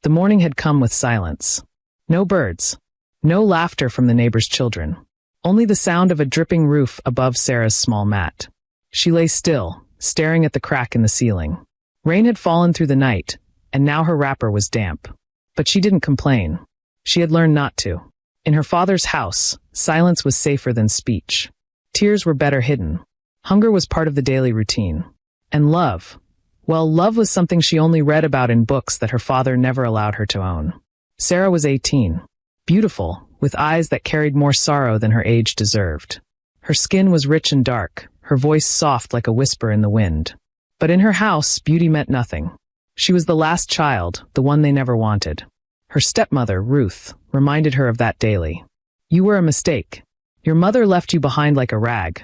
The morning had come with silence. No birds. No laughter from the neighbors' children. Only the sound of a dripping roof above Sarah's small mat. She lay still, staring at the crack in the ceiling. Rain had fallen through the night, and now her wrapper was damp. But she didn't complain. She had learned not to. In her father's house, silence was safer than speech. Tears were better hidden. Hunger was part of the daily routine. And love. Well, love was something she only read about in books that her father never allowed her to own. Sarah was 18. Beautiful, with eyes that carried more sorrow than her age deserved. Her skin was rich and dark, her voice soft like a whisper in the wind. But in her house, beauty meant nothing. She was the last child, the one they never wanted. Her stepmother, Ruth, reminded her of that daily. "You were a mistake. Your mother left you behind like a rag,"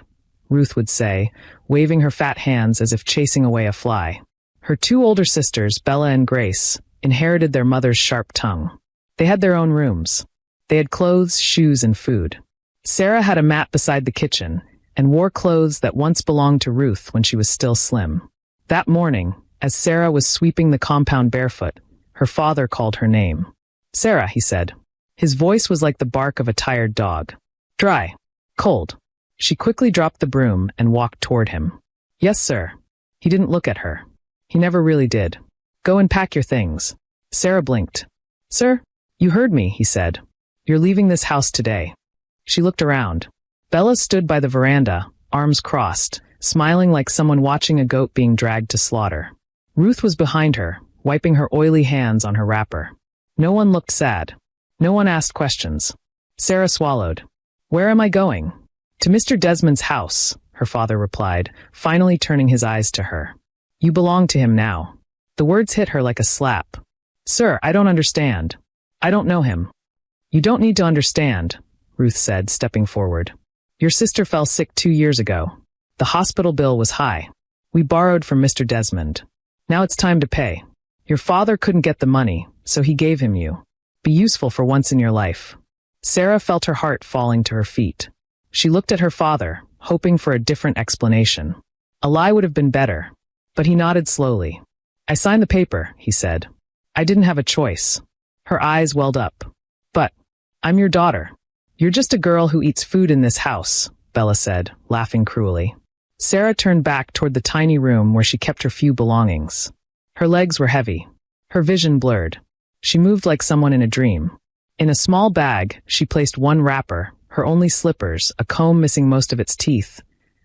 Ruth would say, waving her fat hands as if chasing away a fly. Her two older sisters, Bella and Grace, inherited their mother's sharp tongue. They had their own rooms. They had clothes, shoes, and food. Sarah had a mat beside the kitchen and wore clothes that once belonged to Ruth when she was still slim. That morning, as Sarah was sweeping the compound barefoot, her father called her name. "Sarah," he said. His voice was like the bark of a tired dog. Dry. Cold. She quickly dropped the broom and walked toward him. "Yes, sir." He didn't look at her. He never really did. "Go and pack your things." Sarah blinked. "Sir?" "You heard me," he said. "You're leaving this house today." She looked around. Bella stood by the veranda, arms crossed, smiling like someone watching a goat being dragged to slaughter. Ruth was behind her, wiping her oily hands on her wrapper. No one looked sad. No one asked questions. Sarah swallowed. "Where am I going?" "To Mr. Desmond's house," her father replied, finally turning his eyes to her. "You belong to him now." The words hit her like a slap. "Sir, I don't understand. I don't know him." "You don't need to understand," Ruth said, stepping forward. "Your sister fell sick 2 years ago. The hospital bill was high. We borrowed from Mr. Desmond. Now it's time to pay. Your father couldn't get the money, so he gave him you. Be useful for once in your life." Sarah felt her heart falling to her feet. She looked at her father, hoping for a different explanation. A lie would have been better, but he nodded slowly. "I signed the paper," he said. "I didn't have a choice." Her eyes welled up. "But I'm your daughter." "You're just a girl who eats food in this house," Bella said, laughing cruelly. Sarah turned back toward the tiny room where she kept her few belongings. Her legs were heavy. Her vision blurred. She moved like someone in a dream. In a small bag, she placed one wrapper, her only slippers, a comb missing most of its teeth,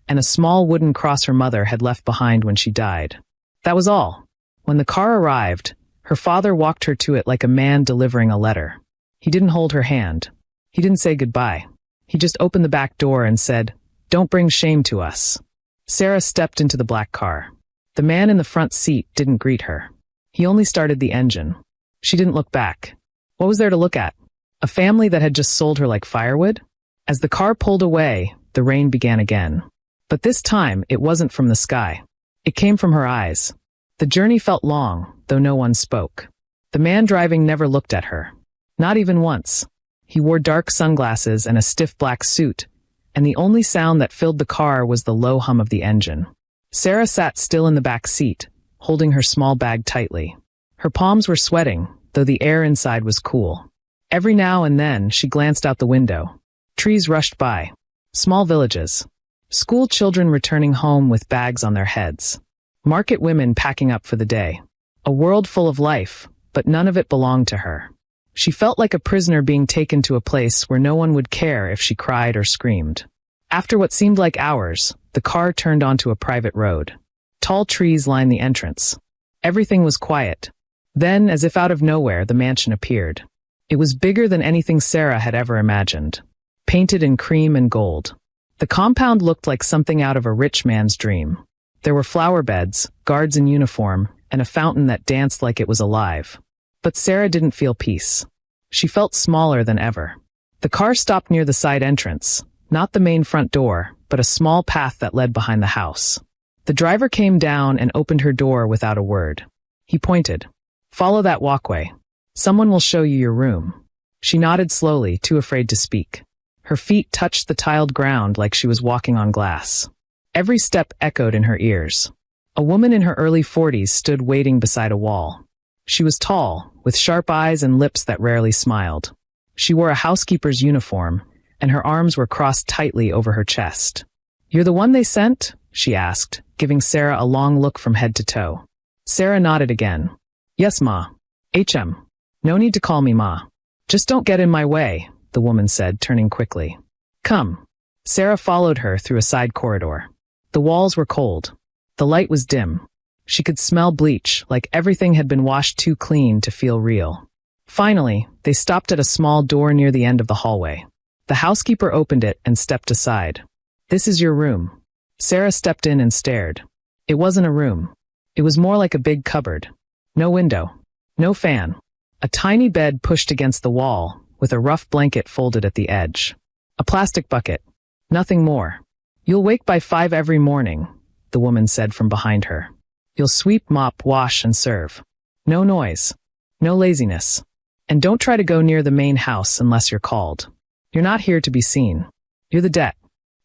and a small wooden cross her mother had left behind when she died. That was all. When the car arrived, her father walked her to it like a man delivering a letter. He didn't hold her hand. He didn't say goodbye. He just opened the back door and said, "Don't bring shame to us." Sarah stepped into the black car. The man in the front seat didn't greet her. He only started the engine. She didn't look back. What was there to look at? A family that had just sold her like firewood? As the car pulled away, the rain began again. But this time, it wasn't from the sky. It came from her eyes. The journey felt long, though no one spoke. The man driving never looked at her. Not even once. He wore dark sunglasses and a stiff black suit, and the only sound that filled the car was the low hum of the engine. Sarah sat still in the back seat, holding her small bag tightly. Her palms were sweating, though the air inside was cool. Every now and then, she glanced out the window. Trees rushed by. Small villages. School children returning home with bags on their heads. Market women packing up for the day. A world full of life, but none of it belonged to her. She felt like a prisoner being taken to a place where no one would care if she cried or screamed. After what seemed like hours, the car turned onto a private road. Tall trees lined the entrance. Everything was quiet. Then, as if out of nowhere, the mansion appeared. It was bigger than anything Sarah had ever imagined. Painted in cream and gold. The compound looked like something out of a rich man's dream. There were flower beds, guards in uniform, and a fountain that danced like it was alive. But Sarah didn't feel peace. She felt smaller than ever. The car stopped near the side entrance, not the main front door, but a small path that led behind the house. The driver came down and opened her door without a word. He pointed. "Follow that walkway. Someone will show you your room." She nodded slowly, too afraid to speak. Her feet touched the tiled ground like she was walking on glass. Every step echoed in her ears. A woman in her early 40s stood waiting beside a wall. She was tall, with sharp eyes and lips that rarely smiled. She wore a housekeeper's uniform, and her arms were crossed tightly over her chest. "You're the one they sent?" she asked, giving Sarah a long look from head to toe. Sarah nodded again. "Yes, Ma. HM. No need to call me Ma. Just don't get in my way," the woman said, turning quickly. "Come." Sarah followed her through a side corridor. The walls were cold. The light was dim. She could smell bleach, like everything had been washed too clean to feel real. Finally, they stopped at a small door near the end of the hallway. The housekeeper opened it and stepped aside. "This is your room." Sarah stepped in and stared. It wasn't a room. It was more like a big cupboard. No window. No fan. A tiny bed pushed against the wall, with a rough blanket folded at the edge. A plastic bucket. Nothing more. "You'll wake by 5 every morning," the woman said from behind her. "You'll sweep, mop, wash, and serve. No noise. No laziness. And don't try to go near the main house unless you're called. You're not here to be seen. You're the debt.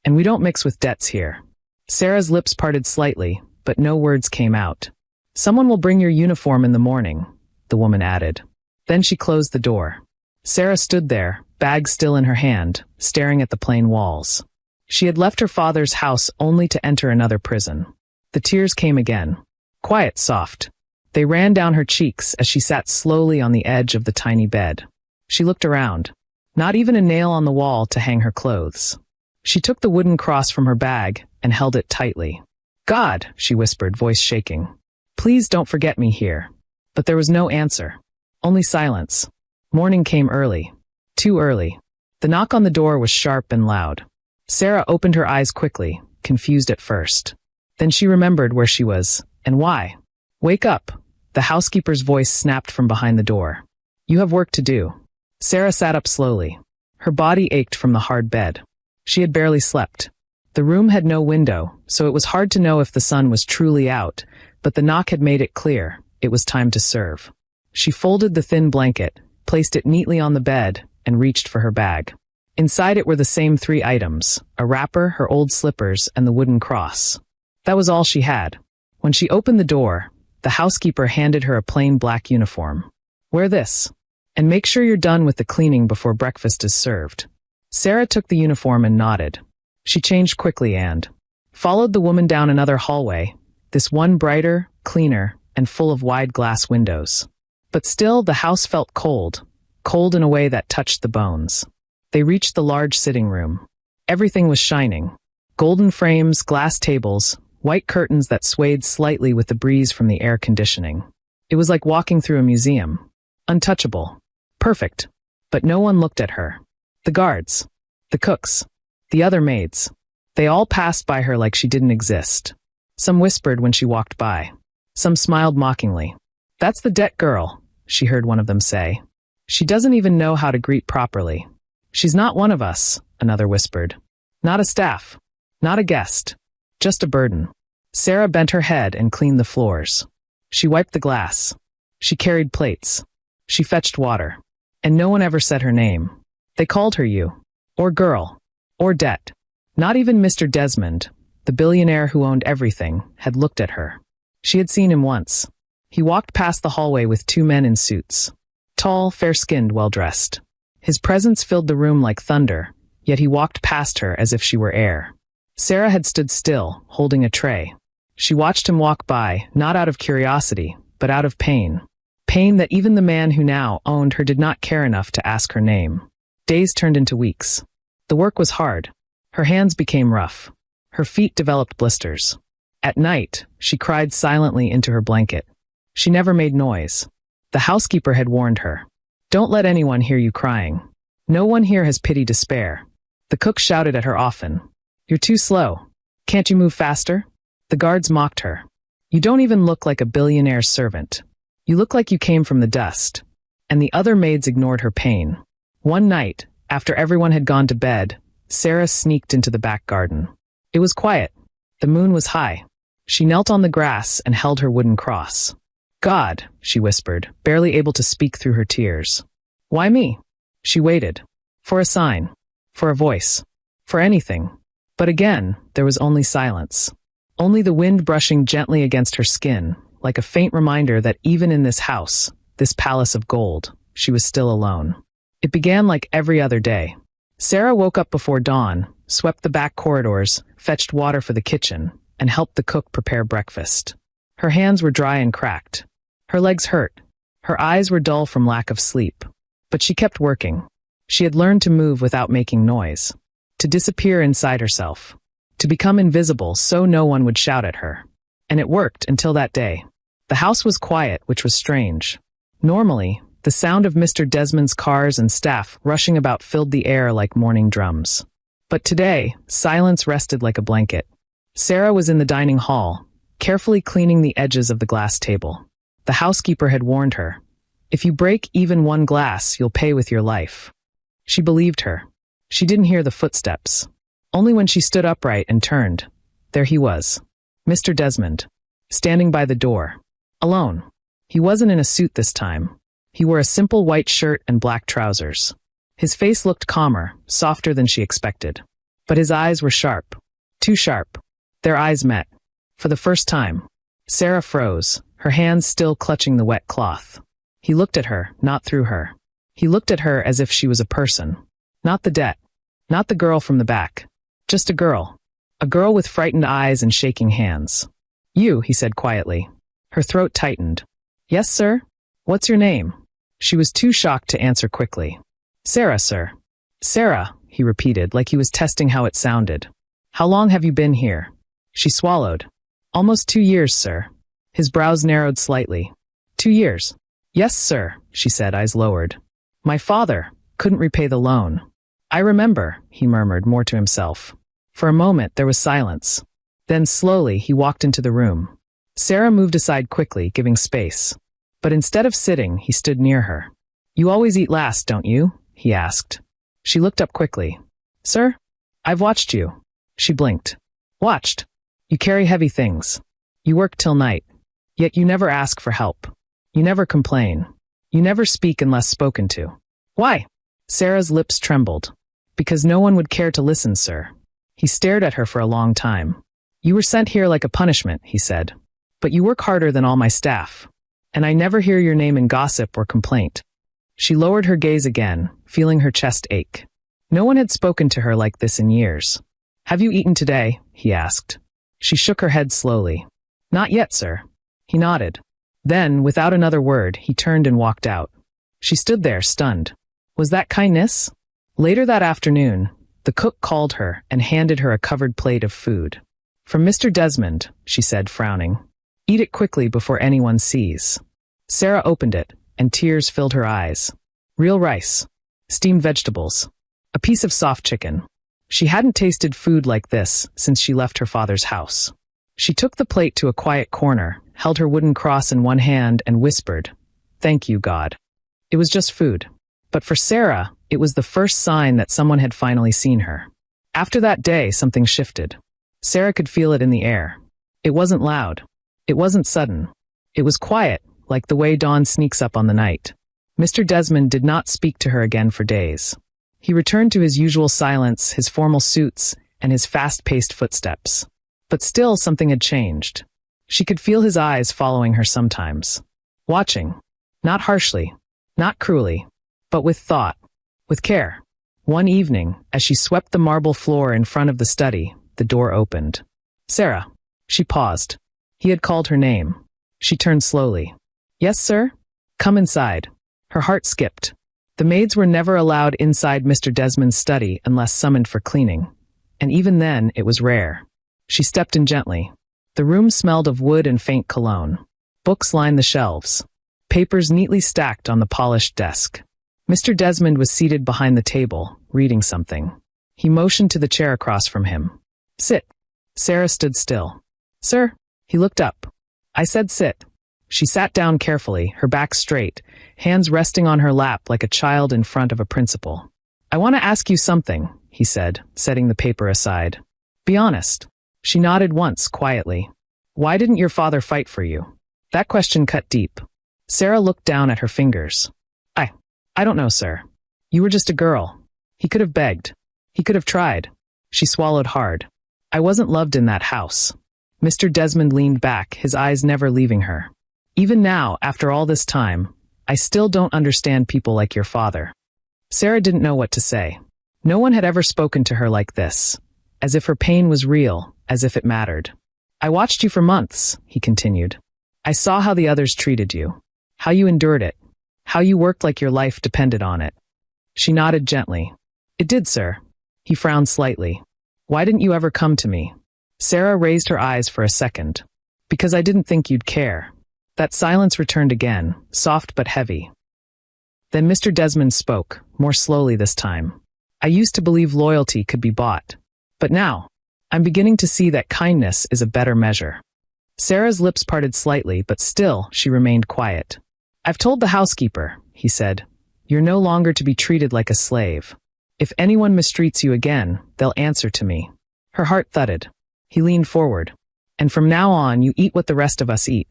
And we don't mix with debts here." Sarah's lips parted slightly, but no words came out. "Someone will bring your uniform in the morning," the woman added. Then she closed the door. Sarah stood there, bag still in her hand, staring at the plain walls. She had left her father's house only to enter another prison. The tears came again. Quiet, soft. They ran down her cheeks as she sat slowly on the edge of the tiny bed. She looked around. Not even a nail on the wall to hang her clothes. She took the wooden cross from her bag and held it tightly. "God," she whispered, voice shaking. "Please don't forget me here." But there was no answer. Only silence. Morning came early. Too early. The knock on the door was sharp and loud. Sarah opened her eyes quickly, confused at first. Then she remembered where she was, and why. "Wake up," the housekeeper's voice snapped from behind the door. "You have work to do." Sarah sat up slowly. Her body ached from the hard bed. She had barely slept. The room had no window, so it was hard to know if the sun was truly out, but the knock had made it clear. It was time to serve. She folded the thin blanket, placed it neatly on the bed, and reached for her bag. Inside it were the same 3 items: a wrapper, her old slippers, and the wooden cross. That was all she had. When she opened the door, the housekeeper handed her a plain black uniform. "Wear this. And make sure you're done with the cleaning before breakfast is served." Sarah took the uniform and nodded. She changed quickly and followed the woman down another hallway, this one brighter, cleaner, and full of wide glass windows. But still, the house felt cold in a way that touched the bones. They reached the large sitting room. Everything was shining. Golden frames, glass tables, white curtains that swayed slightly with the breeze from the air conditioning. It was like walking through a museum. Untouchable. Perfect. But no one looked at her. The guards. The cooks. The other maids. They all passed by her like she didn't exist. Some whispered when she walked by. Some smiled mockingly. "That's the debt girl," she heard one of them say. "She doesn't even know how to greet properly." "She's not one of us," another whispered. "Not a staff. Not a guest. Just a burden." Sarah bent her head and cleaned the floors. She wiped the glass. She carried plates. She fetched water. And no one ever said her name. They called her you. Or girl. Or debt. Not even Mr. Desmond, the billionaire who owned everything, had looked at her. She had seen him once. He walked past the hallway with 2 men in suits. Tall, fair-skinned, well-dressed. His presence filled the room like thunder, yet he walked past her as if she were air. Sarah had stood still, holding a tray. She watched him walk by, not out of curiosity, but out of pain. Pain that even the man who now owned her did not care enough to ask her name. Days turned into weeks. The work was hard. Her hands became rough. Her feet developed blisters. At night, she cried silently into her blanket. She never made noise. The housekeeper had warned her. "Don't let anyone hear you crying. No one here has pity to spare." The cook shouted at her often. "You're too slow. Can't you move faster?" The guards mocked her. "You don't even look like a billionaire's servant. You look like you came from the dust." And the other maids ignored her pain. One night, after everyone had gone to bed, Sarah sneaked into the back garden. It was quiet. The moon was high. She knelt on the grass and held her wooden cross. "God," she whispered, barely able to speak through her tears. "Why me?" She waited. For a sign. For a voice. For anything. But again, there was only silence. Only the wind brushing gently against her skin, like a faint reminder that even in this house, this palace of gold, she was still alone. It began like every other day. Sarah woke up before dawn, swept the back corridors, fetched water for the kitchen, and helped the cook prepare breakfast. Her hands were dry and cracked. Her legs hurt. Her eyes were dull from lack of sleep. But she kept working. She had learned to move without making noise, to disappear inside herself, to become invisible so no one would shout at her. And it worked until that day. The house was quiet, which was strange. Normally, the sound of Mr. Desmond's cars and staff rushing about filled the air like morning drums. But today, silence rested like a blanket. Sarah was in the dining hall, carefully cleaning the edges of the glass table. The housekeeper had warned her, "If you break even one glass, you'll pay with your life." She believed her. She didn't hear the footsteps. Only when she stood upright and turned, there he was, Mr. Desmond, standing by the door, alone. He wasn't in a suit this time. He wore a simple white shirt and black trousers. His face looked calmer, softer than she expected. But his eyes were sharp. Too sharp. Their eyes met. For the first time, Sarah froze, her hands still clutching the wet cloth. He looked at her, not through her. He looked at her as if she was a person. Not the debt. Not the girl from the back. Just a girl. A girl with frightened eyes and shaking hands. "You," he said quietly. Her throat tightened. "Yes, sir? What's your name?" She was too shocked to answer quickly. "Sarah, sir." "Sarah," he repeated, like he was testing how it sounded. "How long have you been here?" She swallowed. "Almost 2 years, sir." His brows narrowed slightly. 2 years. "Yes, sir," she said, eyes lowered. "My father couldn't repay the loan." "I remember," he murmured, more to himself. For a moment, there was silence. Then slowly, he walked into the room. Sarah moved aside quickly, giving space. But instead of sitting, he stood near her. "You always eat last, don't you?" he asked. She looked up quickly. "Sir? I've watched you." She blinked. "Watched? You carry heavy things. You work till night. Yet you never ask for help. You never complain. You never speak unless spoken to. Why?" Sarah's lips trembled. "Because no one would care to listen, sir." He stared at her for a long time. "You were sent here like a punishment," he said. "But you work harder than all my staff. And I never hear your name in gossip or complaint." She lowered her gaze again, feeling her chest ache. No one had spoken to her like this in years. "Have you eaten today?" he asked. She shook her head slowly. "Not yet, sir." He nodded. Then, without another word, he turned and walked out. She stood there, stunned. Was that kindness? Later that afternoon, the cook called her and handed her a covered plate of food. "From Mr. Desmond," she said, frowning. "Eat it quickly before anyone sees." Sarah opened it, and tears filled her eyes. Real rice. Steamed vegetables. A piece of soft chicken. She hadn't tasted food like this since she left her father's house. She took the plate to a quiet corner, held her wooden cross in one hand, and whispered, "Thank you, God." It was just food. But for Sarah, it was the first sign that someone had finally seen her. After that day, something shifted. Sarah could feel it in the air. It wasn't loud. It wasn't sudden. It was quiet, like the way dawn sneaks up on the night. Mr. Desmond did not speak to her again for days. He returned to his usual silence, his formal suits, and his fast-paced footsteps. But still something had changed. She could feel his eyes following her sometimes. Watching. Not harshly. Not cruelly. But with thought. With care. One evening, as she swept the marble floor in front of the study, the door opened. "Sarah." She paused. He had called her name. She turned slowly. "Yes, sir? Come inside." Her heart skipped. The maids were never allowed inside Mr. Desmond's study unless summoned for cleaning. And even then, it was rare. She stepped in gently. The room smelled of wood and faint cologne. Books lined the shelves. Papers neatly stacked on the polished desk. Mr. Desmond was seated behind the table, reading something. He motioned to the chair across from him. "Sit." Sarah stood still. "Sir?" He looked up. "I said sit." She sat down carefully, her back straight, hands resting on her lap like a child in front of a principal. "I want to ask you something," he said, setting the paper aside. "Be honest." She nodded once, quietly. "Why didn't your father fight for you?" That question cut deep. Sarah looked down at her fingers. I don't know, sir. You were just a girl. He could have begged. He could have tried." She swallowed hard. "I wasn't loved in that house." Mr. Desmond leaned back, his eyes never leaving her. "Even now, after all this time, I still don't understand people like your father." Sarah didn't know what to say. No one had ever spoken to her like this, as if her pain was real, as if it mattered. "I watched you for months," he continued. "I saw how the others treated you, how you endured it, how you worked like your life depended on it." She nodded gently. "It did, sir." He frowned slightly. "Why didn't you ever come to me?" Sarah raised her eyes for a second. "Because I didn't think you'd care." That silence returned again, soft but heavy. Then Mr. Desmond spoke, more slowly this time. "I used to believe loyalty could be bought. But now, I'm beginning to see that kindness is a better measure." Sarah's lips parted slightly, but still she remained quiet. "I've told the housekeeper," he said. "You're no longer to be treated like a slave. If anyone mistreats you again, they'll answer to me." Her heart thudded. He leaned forward. "And from now on, you eat what the rest of us eat.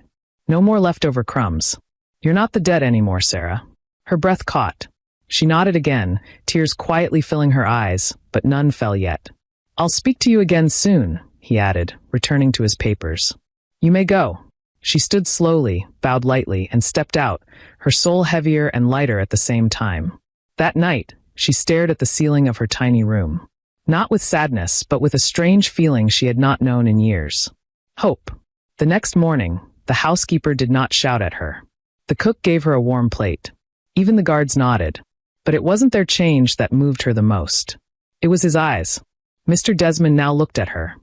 No more leftover crumbs. You're not the dead anymore, Sarah." Her breath caught. She nodded again, tears quietly filling her eyes, but none fell yet. "I'll speak to you again soon," he added, returning to his papers. "You may go." She stood slowly, bowed lightly, and stepped out, her soul heavier and lighter at the same time. That night, she stared at the ceiling of her tiny room. Not with sadness, but with a strange feeling she had not known in years. Hope. The next morning, the housekeeper did not shout at her. The cook gave her a warm plate. Even the guards nodded. But it wasn't their change that moved her the most. It was his eyes. Mr. Desmond now looked at her,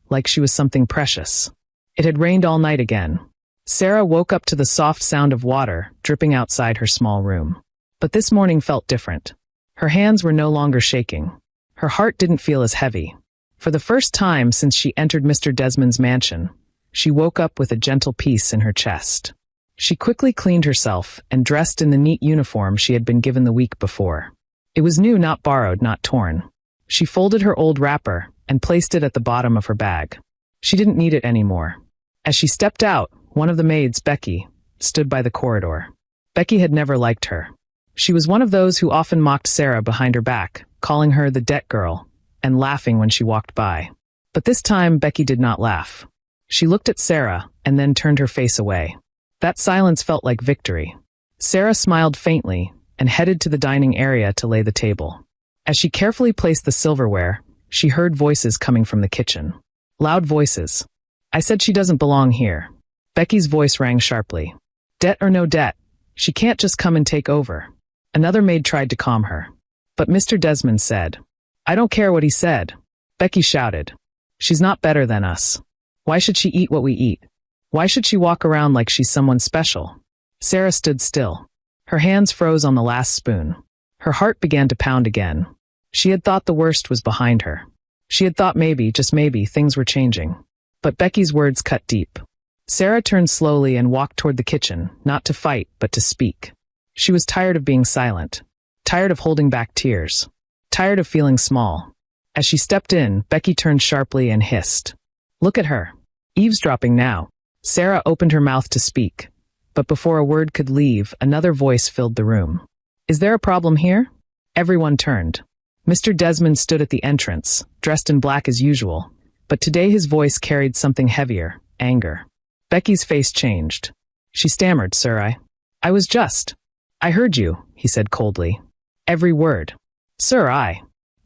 like she was something precious. It had rained all night again. Sarah woke up to the soft sound of water dripping outside her small room. But this morning felt different. Her hands were no longer shaking. Her heart didn't feel as heavy. For the first time since she entered Mr. Desmond's mansion, she woke up with a gentle peace in her chest. She quickly cleaned herself and dressed in the neat uniform she had been given the week before. It was new, not borrowed, not torn. She folded her old wrapper and placed it at the bottom of her bag. She didn't need it anymore. As she stepped out, one of the maids, Becky, stood by the corridor. Becky had never liked her. She was one of those who often mocked Sarah behind her back, calling her the debt girl, and laughing when she walked by. But this time, Becky did not laugh. She looked at Sarah and then turned her face away. That silence felt like victory. Sarah smiled faintly and headed to the dining area to lay the table. As she carefully placed the silverware, she heard voices coming from the kitchen. Loud voices. "I said she doesn't belong here." Becky's voice rang sharply. "Debt or no debt, she can't just come and take over." Another maid tried to calm her. But Mr. Desmond said, "I don't care what he said." Becky shouted, "She's not better than us. Why should she eat what we eat? Why should she walk around like she's someone special?" Sarah stood still. Her hands froze on the last spoon. Her heart began to pound again. She had thought the worst was behind her. She had thought maybe, just maybe, things were changing. But Becky's words cut deep. Sarah turned slowly and walked toward the kitchen, not to fight, but to speak. She was tired of being silent, tired of holding back tears, tired of feeling small. As she stepped in, Becky turned sharply and hissed, "Look at her. Eavesdropping now." Sarah opened her mouth to speak, but before a word could leave, another voice filled the room. "Is there a problem here?" Everyone turned. Mr. Desmond stood at the entrance, dressed in black as usual, but today his voice carried something heavier, anger. Becky's face changed. She stammered, "Sir, I was just. I heard you," he said coldly. "Every word." "Sir,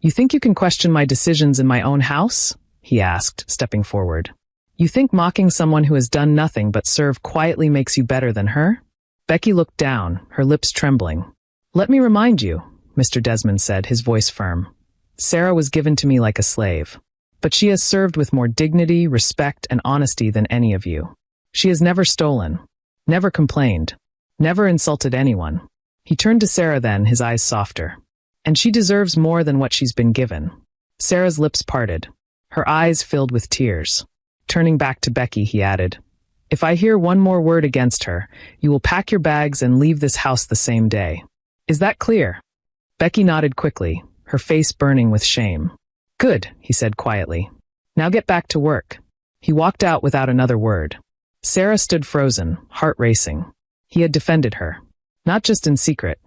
You think you can question my decisions in my own house?" he asked, stepping forward. "You think mocking someone who has done nothing but serve quietly makes you better than her?" Becky looked down, her lips trembling. "Let me remind you," Mr. Desmond said, his voice firm. "Sarah was given to me like a slave. But she has served with more dignity, respect, and honesty than any of you. She has never stolen, never complained, never insulted anyone." He turned to Sarah then, his eyes softer. "And she deserves more than what she's been given." Sarah's lips parted. Her eyes filled with tears. Turning back to Becky, he added, "If I hear one more word against her, you will pack your bags and leave this house the same day. Is that clear?" Becky nodded quickly, her face burning with shame. "Good," he said quietly. "Now get back to work." He walked out without another word. Sarah stood frozen, heart racing. He had defended her. Not just in secret.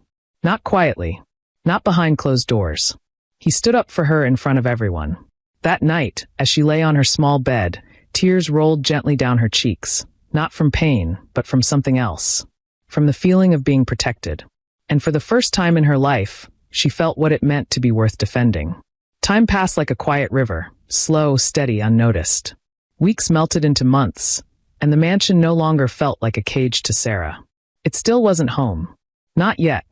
Not quietly. Not behind closed doors. He stood up for her in front of everyone. That night, as she lay on her small bed, tears rolled gently down her cheeks, not from pain, but from something else. from the feeling of being protected. And for the first time in her life, she felt what it meant to be worth defending. Time passed like a quiet river, slow, steady, unnoticed. Weeks melted into months, and the mansion no longer felt like a cage to Sarah. It still wasn't home. Not yet.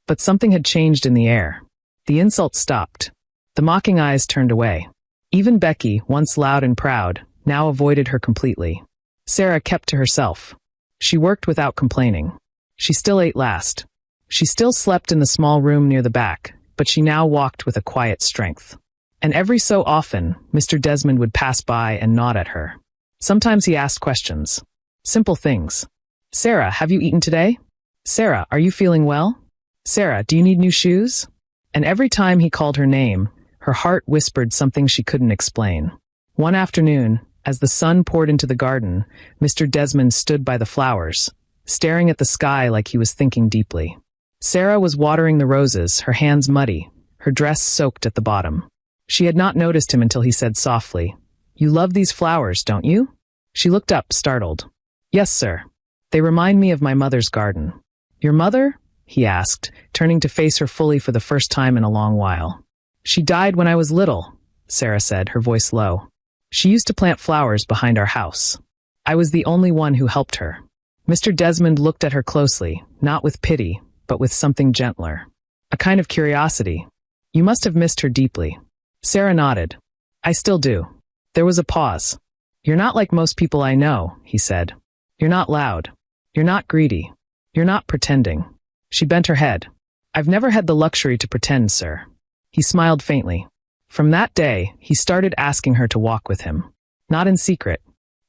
But something had changed in the air. The insults stopped. The mocking eyes turned away. Even Becky, once loud and proud, now avoided her completely. Sarah kept to herself. She worked without complaining. She still ate last. She still slept in the small room near the back, but she now walked with a quiet strength. And every so often, Mr. Desmond would pass by and nod at her. Sometimes he asked questions. Simple things. Sarah, have you eaten today? Sarah, are you feeling well? Sarah, do you need new shoes? And every time he called her name, her heart whispered something she couldn't explain. One afternoon, as the sun poured into the garden, Mr. Desmond stood by the flowers, staring at the sky like he was thinking deeply. Sarah was watering the roses, her hands muddy, her dress soaked at the bottom. She had not noticed him until he said softly, "You love these flowers, don't you?" She looked up, startled. "Yes, sir. They remind me of my mother's garden." "Your mother?" he asked, turning to face her fully for the first time in a long while. "She died when I was little," Sarah said, her voice low. "She used to plant flowers behind our house. I was the only one who helped her." Mr. Desmond looked at her closely, not with pity, but with something gentler. A kind of curiosity. "You must have missed her deeply." Sarah nodded. "I still do." There was a pause. "You're not like most people I know," he said. "You're not loud. You're not greedy. You're not pretending." She bent her head. "I've never had the luxury to pretend, sir." He smiled faintly. From that day, he started asking her to walk with him. Not in secret.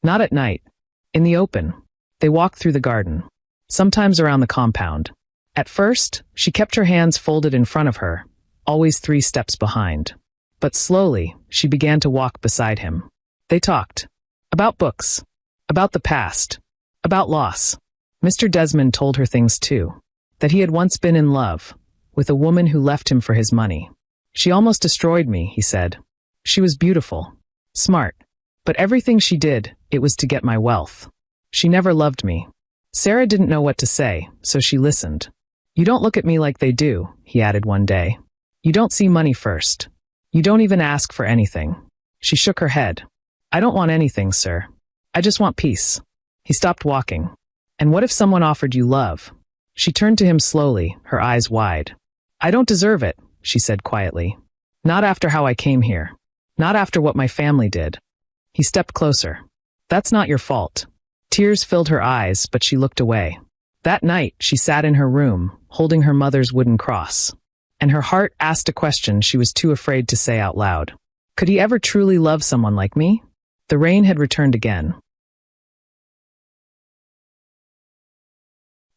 Not at night. In the open. They walked through the garden. Sometimes around the compound. At first, she kept her hands folded in front of her, always 3 steps behind. But slowly, she began to walk beside him. They talked. About books. About the past. About loss. Mr. Desmond told her things too. That he had once been in love, with a woman who left him for his money. "She almost destroyed me," he said. "She was beautiful. Smart. But everything she did, it was to get my wealth. She never loved me." Sarah didn't know what to say, so she listened. "You don't look at me like they do," he added one day. "You don't see money first. You don't even ask for anything." She shook her head. "I don't want anything, sir. I just want peace." He stopped walking. "And what if someone offered you love?" She turned to him slowly, her eyes wide. "I don't deserve it," she said quietly. "Not after how I came here. Not after what my family did." He stepped closer. "That's not your fault." Tears filled her eyes, but she looked away. That night, she sat in her room, holding her mother's wooden cross. And her heart asked a question she was too afraid to say out loud. Could he ever truly love someone like me? The rain had returned again.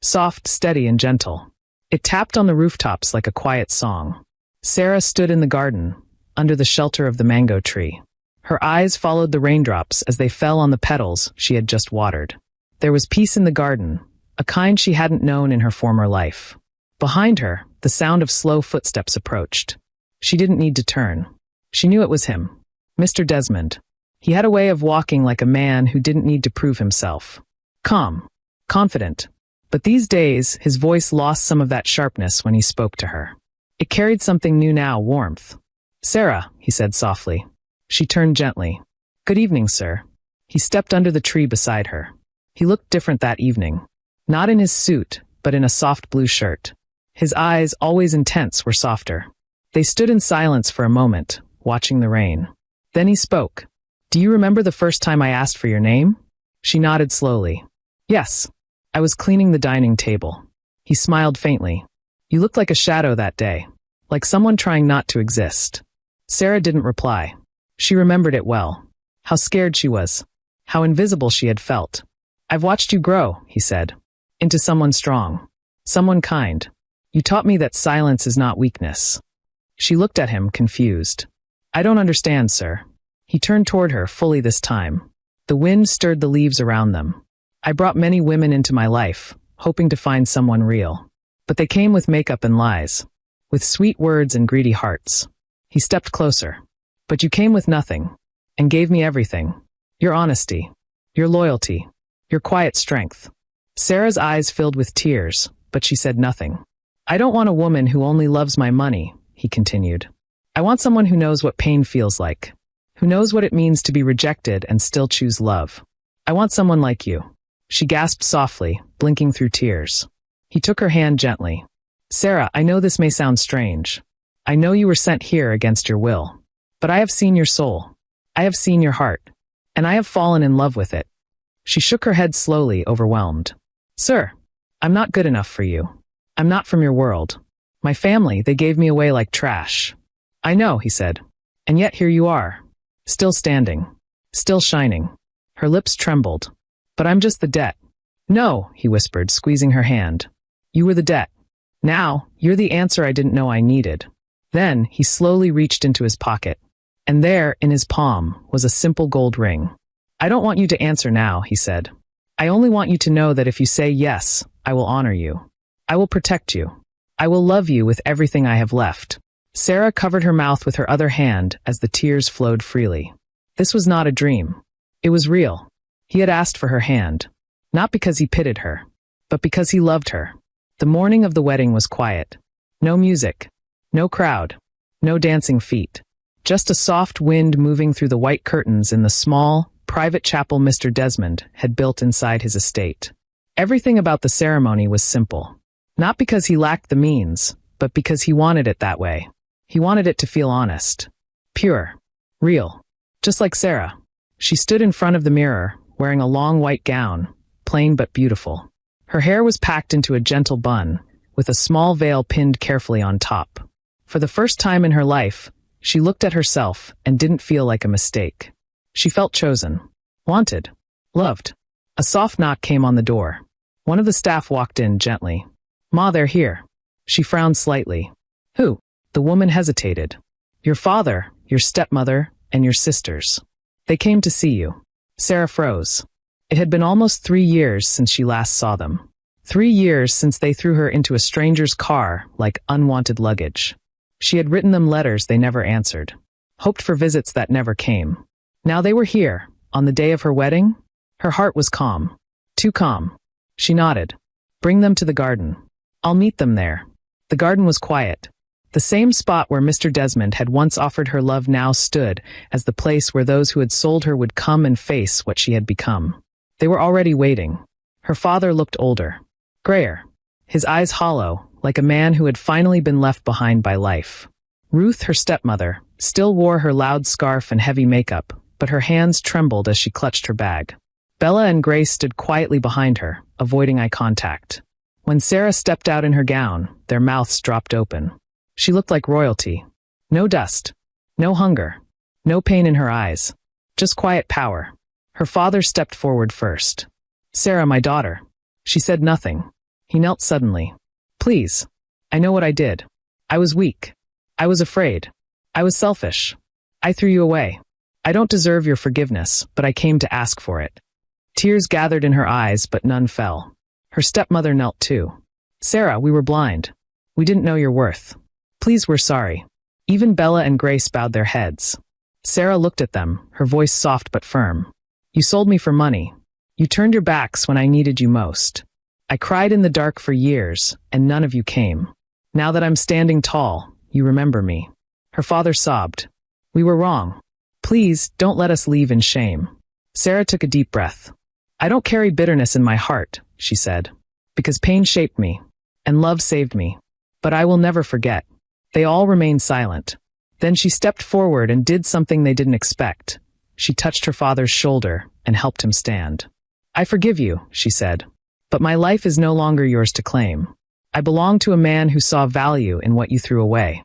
Soft, steady, and gentle. It tapped on the rooftops like a quiet song. Sarah stood in the garden, under the shelter of the mango tree. Her eyes followed the raindrops as they fell on the petals she had just watered. There was peace in the garden, a kind she hadn't known in her former life. Behind her, the sound of slow footsteps approached. She didn't need to turn. She knew it was him, Mr. Desmond. He had a way of walking like a man who didn't need to prove himself. Calm, confident. But these days, his voice lost some of that sharpness when he spoke to her. It carried something new now, warmth. "Sarah," he said softly. She turned gently. "Good evening, sir." He stepped under the tree beside her. He looked different that evening. Not in his suit, but in a soft blue shirt. His eyes, always intense, were softer. They stood in silence for a moment, watching the rain. Then he spoke. "Do you remember the first time I asked for your name?" She nodded slowly. "Yes. I was cleaning the dining table." He smiled faintly. "You looked like a shadow that day, like someone trying not to exist." Sarah didn't reply. She remembered it well. How scared she was. How invisible she had felt. "I've watched you grow," he said, "into someone strong. Someone kind. You taught me that silence is not weakness." She looked at him, confused. "I don't understand, sir." He turned toward her, fully this time. The wind stirred the leaves around them. "I brought many women into my life, hoping to find someone real. But they came with makeup and lies. With sweet words and greedy hearts." He stepped closer. "But you came with nothing, and gave me everything. Your honesty. Your loyalty. Your quiet strength." Sarah's eyes filled with tears, but she said nothing. I don't want a woman who only loves my money, he continued. I want someone who knows what pain feels like, who knows what it means to be rejected and still choose love. I want someone like you. She gasped softly, blinking through tears. He took her hand gently. Sarah, I know this may sound strange. I know you were sent here against your will. But I have seen your soul. I have seen your heart. And I have fallen in love with it. She shook her head slowly, overwhelmed. Sir, I'm not good enough for you. I'm not from your world. My family, they gave me away like trash. I know, he said. And yet here you are. Still standing. Still shining. Her lips trembled. But I'm just the debt. No, he whispered, squeezing her hand. You were the debt. Now, you're the answer I didn't know I needed. Then, he slowly reached into his pocket. And there, in his palm, was a simple gold ring. I don't want you to answer now, he said. I only want you to know that if you say yes, I will honor you. I will protect you. I will love you with everything I have left. Sarah covered her mouth with her other hand as the tears flowed freely. This was not a dream. It was real. He had asked for her hand. Not because he pitied her, but because he loved her. The morning of the wedding was quiet. No music. No crowd. No dancing feet. Just a soft wind moving through the white curtains in the small, private chapel Mr. Desmond had built inside his estate. Everything about the ceremony was simple. Not because he lacked the means, but because he wanted it that way. He wanted it to feel honest. Pure. Real. Just like Sarah. She stood in front of the mirror, wearing a long white gown, plain but beautiful. Her hair was packed into a gentle bun, with a small veil pinned carefully on top. For the first time in her life, she looked at herself and didn't feel like a mistake. She felt chosen, wanted, loved. A soft knock came on the door. One of the staff walked in gently. Ma, they're here. She frowned slightly. Who? The woman hesitated. Your father, your stepmother, and your sisters. They came to see you. Sarah froze. It had been almost 3 years since she last saw them. 3 years since they threw her into a stranger's car like unwanted luggage. She had written them letters they never answered. Hoped for visits that never came. Now they were here, on the day of her wedding. Her heart was calm. Too calm. She nodded. Bring them to the garden. I'll meet them there. The garden was quiet. The same spot where Mr. Desmond had once offered her love now stood as the place where those who had sold her would come and face what she had become. They were already waiting. Her father looked older. Grayer. His eyes hollow, like a man who had finally been left behind by life. Ruth, her stepmother, still wore her loud scarf and heavy makeup, but her hands trembled as she clutched her bag. Bella and Grace stood quietly behind her, avoiding eye contact. When Sarah stepped out in her gown, their mouths dropped open. She looked like royalty. No dust. No hunger. No pain in her eyes. Just quiet power. Her father stepped forward first. Sarah, my daughter. She said nothing. He knelt suddenly. Please. I know what I did. I was weak. I was afraid. I was selfish. I threw you away. I don't deserve your forgiveness, but I came to ask for it. Tears gathered in her eyes, but none fell. Her stepmother knelt too. Sarah, we were blind. We didn't know your worth. Please, we're sorry. Even Bella and Grace bowed their heads. Sarah looked at them, her voice soft but firm. You sold me for money. You turned your backs when I needed you most. I cried in the dark for years, and none of you came. Now that I'm standing tall, you remember me. Her father sobbed. We were wrong. Please, don't let us leave in shame. Sarah took a deep breath. I don't carry bitterness in my heart, she said, because pain shaped me, and love saved me. But I will never forget. They all remained silent. Then she stepped forward and did something they didn't expect. She touched her father's shoulder and helped him stand. I forgive you, she said, but my life is no longer yours to claim. I belong to a man who saw value in what you threw away.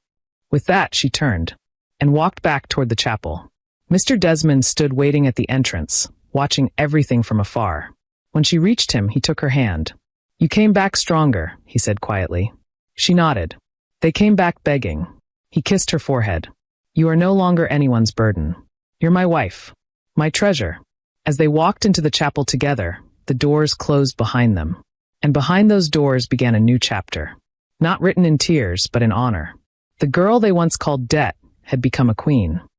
With that, she turned and walked back toward the chapel. Mr. Desmond stood waiting at the entrance, watching everything from afar. When she reached him, he took her hand. You came back stronger, he said quietly. She nodded. They came back begging. He kissed her forehead. You are no longer anyone's burden. You're my wife. My treasure. As they walked into the chapel together, the doors closed behind them. And behind those doors began a new chapter. Not written in tears, but in honor. The girl they once called Debt had become a queen.